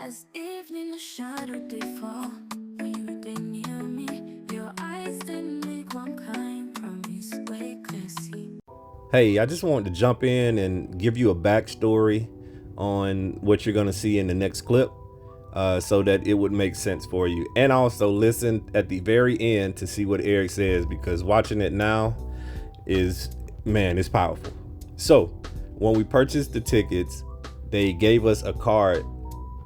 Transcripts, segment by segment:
As evening shadowed they fall, when you were near me, your eyes didn't make one kind promise way classy. Hey, I just wanted to jump in and give you a backstory on what you're going to see in the next clip so that it would make sense for you. And also listen at the very end to see what Eric says, because watching it now is, man, it's powerful. So when we purchased the tickets, they gave us a card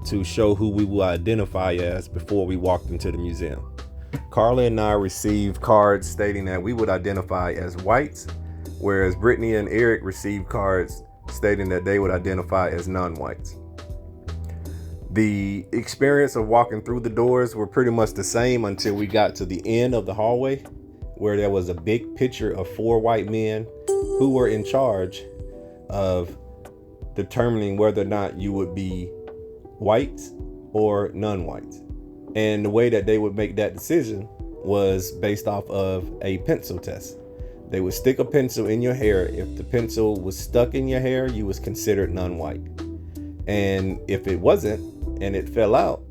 to show who we will identify as before we walked into the museum. Carla and I received cards stating that we would identify as whites, whereas Brittany and Eric received cards stating that they would identify as non-whites. The experience of walking through the doors were pretty much the same until we got to the end of the hallway, where there was a big picture of 4 white men who were in charge of determining whether or not you would be whites or non-whites. And the way that they would make that decision was based off of a pencil test. They would stick a pencil in your hair. If the pencil was stuck in your hair, you was considered non-white. And if it wasn't and it fell out,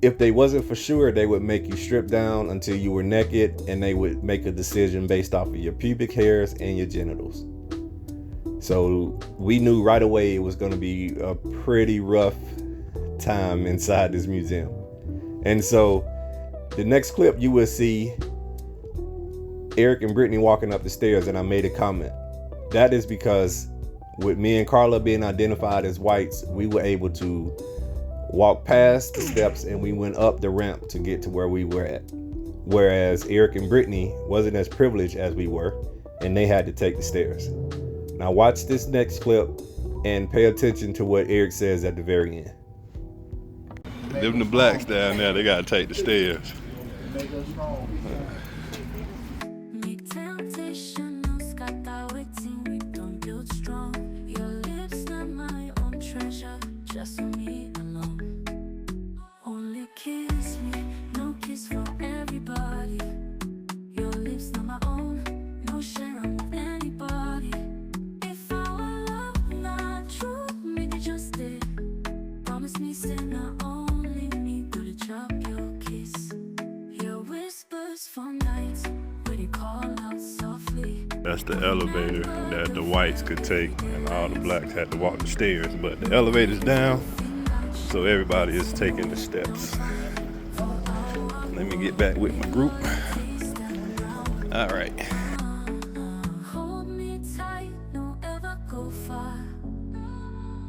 if they wasn't for sure, they would make you strip down until you were naked, and they would make a decision based off of your pubic hairs and your genitals. So we knew right away it was going to be a pretty rough time inside this museum. And so the next clip you will see Eric and Brittany walking up the stairs, and I made a comment. That is because with me and Carla being identified as whites, we were able to walk past the steps and we went up the ramp to get to where we were at. Whereas Eric and Brittany wasn't as privileged as we were, and they had to take the stairs. Now watch this next clip and pay attention to what Eric says at the very end. Them the blacks down there, they gotta take the stairs. Make temptation, no scatter waiting, we don't build strong. Your lips not my own treasure, just for me alone. Only kiss me, no kiss for everybody. Your lips not my own, no share with anybody. If our love not true, make it just stay. Promise me, say not only me, do the job, your kiss. Your whispers for nights, when you call out softly. That's the elevator that the whites could take, and all the blacks had to walk the stairs. But the elevator's down, so everybody is taking the steps. Let me get back with my group. All right. Hold me tight, don't ever go far.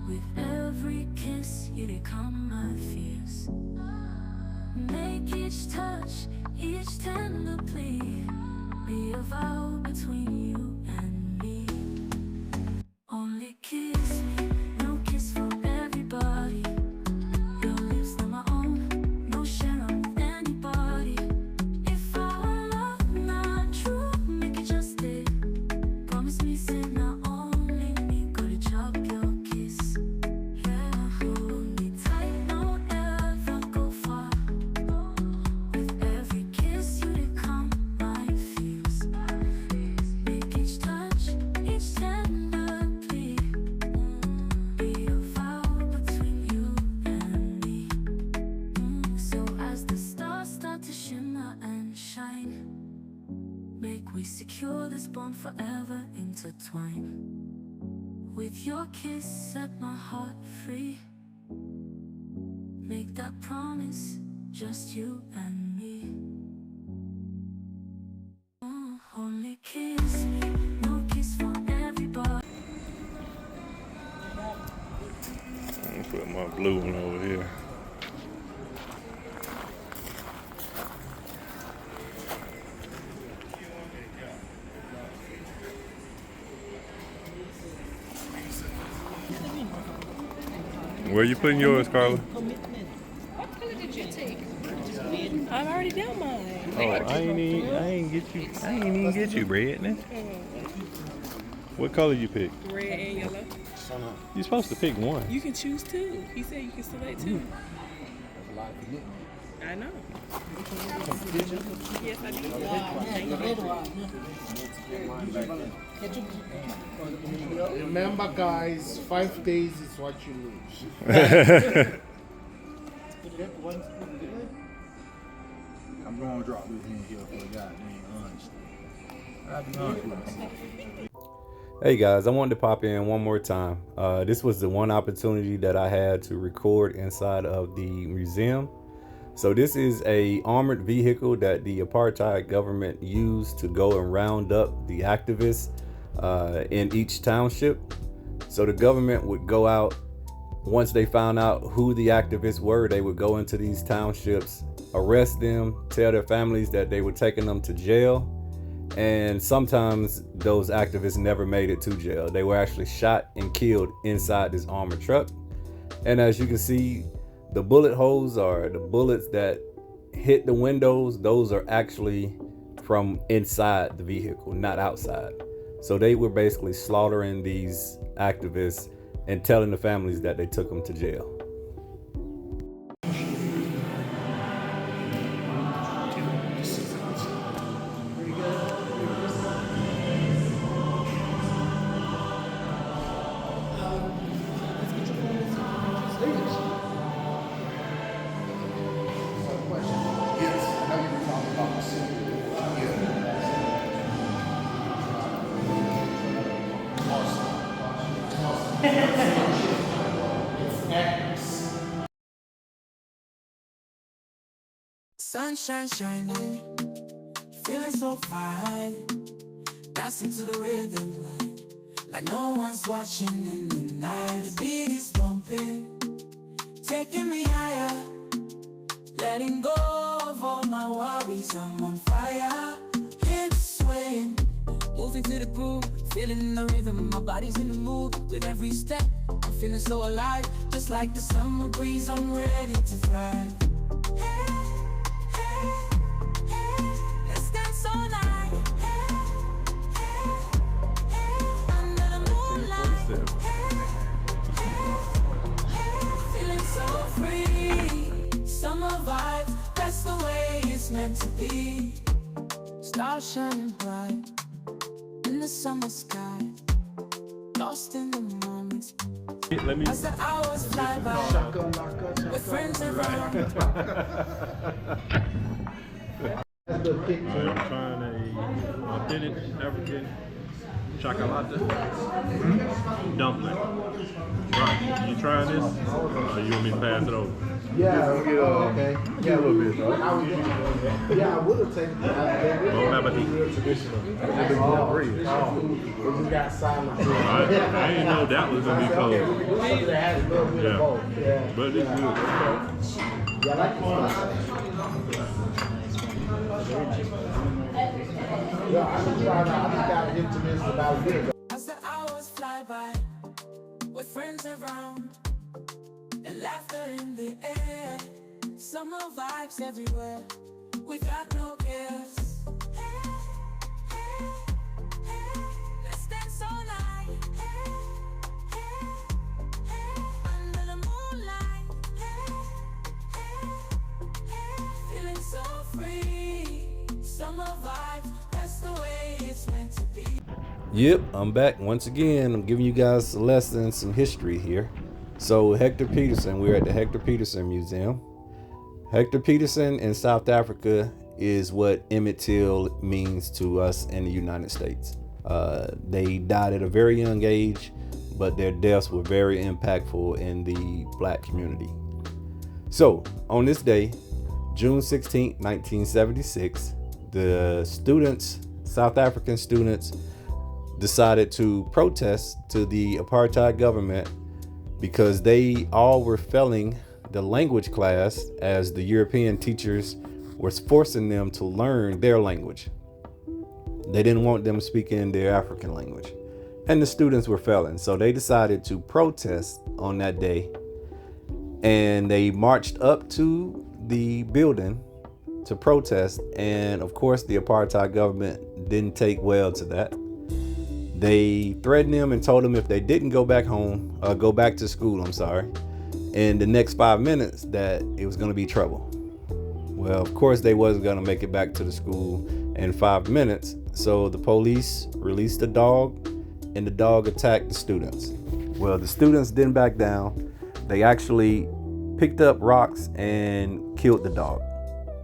With every kiss, you become my fears. Make each touch, each tender plea, be a vow between you and me. Only kiss me, no kiss for everybody. Your lips not my own, no share with anybody. If our love not true, make it just stay. Promise me, say not only me, go to chop your kiss. Yeah, hold me tight, don't ever go far. With every kiss, you become my fears. Make each touch, each tender plea, be a vow between you and me. So as the stars start to shimmer and shine, make we secure this bond forever intertwined. With your kiss, set my heart free. Make that promise, just you and me. Only kiss me, no kiss for everybody. Let me put my blue one over here. Where you putting yours, Carla? What color did you take? I've already done mine. Oh, I ain't even get you, Brittany. What color you pick? Red and yellow. You're supposed to pick one. You can choose two. He said you can select two. I know. Yes, I do. Remember, guys, 5 days is what you lose. I'm gonna drop this in here for the goddamn honest. I'll be honest with myself. Hey guys, I wanted to pop in one more time. This was the one opportunity that I had to record inside of the museum. So this is a armored vehicle that the apartheid government used to go and round up the activists in each township. So the government would go out, once they found out who the activists were, they would go into these townships, arrest them, tell their families that they were taking them to jail. And sometimes those activists never made it to jail. They were actually shot and killed inside this armored truck. And as you can see, the bullet holes are the bullets that hit the windows. Those are actually from inside the vehicle, not outside. So they were basically slaughtering these activists and telling the families that they took them to jail. Sunshine shining, feeling so fine, dancing to the rhythm, like no one's watching in the night. The beat is pumping, taking me higher, letting go of all my worries. I'm on fire, hips swaying, moving to the groove, feeling the rhythm. My body's in the mood with every step. I'm feeling so alive, just like the summer breeze. I'm ready to fly. Meant to be stars shining bright in the summer sky, lost in the moment as the hours fly by with friends around. I'm trying a authentic African chocolate dumpling. Right, you trying this? Or you want me to pass it over? Yeah, okay. Yeah, a little bit, though. Yeah, I would have taken it. Bon appetit. Real traditional. It just got silent. I didn't know that was going to be cold. Something that had a little bit of both. Yeah. But it's good. Yeah, I like this one. Yeah, I just got hit to this about a year ago. As the hours fly by with friends around and laughter in the air, summer vibes everywhere, we got no cares. Let's dance all night under the moonlight, feeling so free. Summer vibes, that's the way it's meant to be. Yep, I'm back once again. I'm giving you guys a lesson, some history here. So Hector Peterson, we're at the Hector Peterson Museum. Hector Peterson in South Africa is what Emmett Till means to us in the United States. They died at a very young age, but their deaths were very impactful in the black community. So on this day, June 16, 1976, the students, South African students, decided to protest to the apartheid government because they all were failing the language class as the European teachers were forcing them to learn their language. They didn't want them speaking their African language, and the students were failing. So they decided to protest on that day, and they marched up to the building to protest. And of course, the apartheid government didn't take well to that. They threatened them and told them if they didn't go back to school, in the next 5 minutes that it was going to be trouble. Well, of course, they wasn't going to make it back to the school in 5 minutes. So the police released a dog, and the dog attacked the students. Well, the students didn't back down. They actually picked up rocks and killed the dog.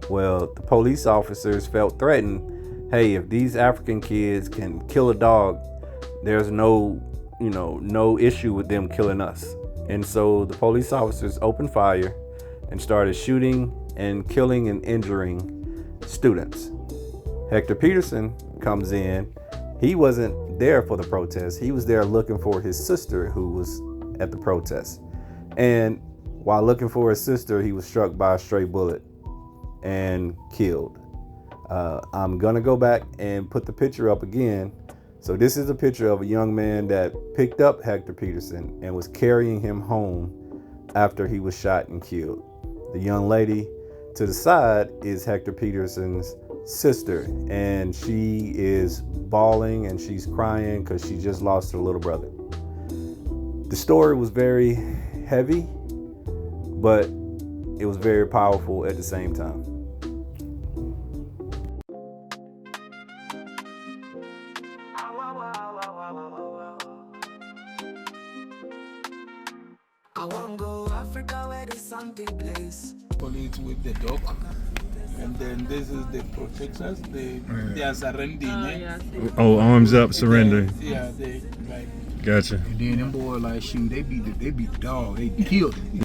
Well, the police officers felt threatened. Hey, if these African kids can kill a dog, there's no issue with them killing us. And so the police officers opened fire and started shooting and killing and injuring students. Hector Peterson comes in. He wasn't there for the protest. He was there looking for his sister who was at the protest. And while looking for his sister, he was struck by a stray bullet and killed. I'm gonna go back and put the picture up again. So this is a picture of a young man that picked up Hector Peterson and was carrying him home after he was shot and killed. The young lady to the side is Hector Peterson's sister, and she is bawling and she's crying because she just lost her little brother. The story was very heavy, but it was very powerful at the same time. I want go Africa where the sun take place. Police with the dog. And then this is the protectors. They are surrendering. Oh, arms up, surrender. Yeah, they like. Gotcha. And then them boys like shoot. They beat the dog. They killed it.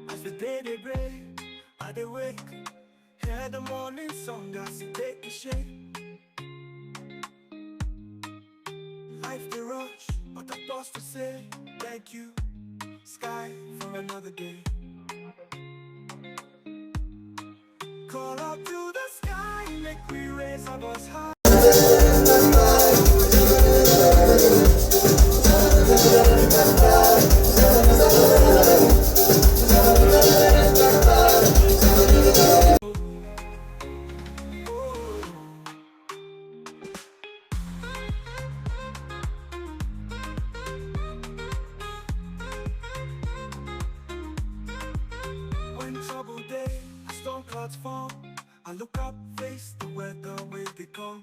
As the day they break, I they wake. Hear the morning song as it take the shape. Life they rush, but I pause to say thank you, sky, for another day. Call up to the sky, make we raise our voice high. When trouble day, storm clouds fall, I look up, face the weather where they come.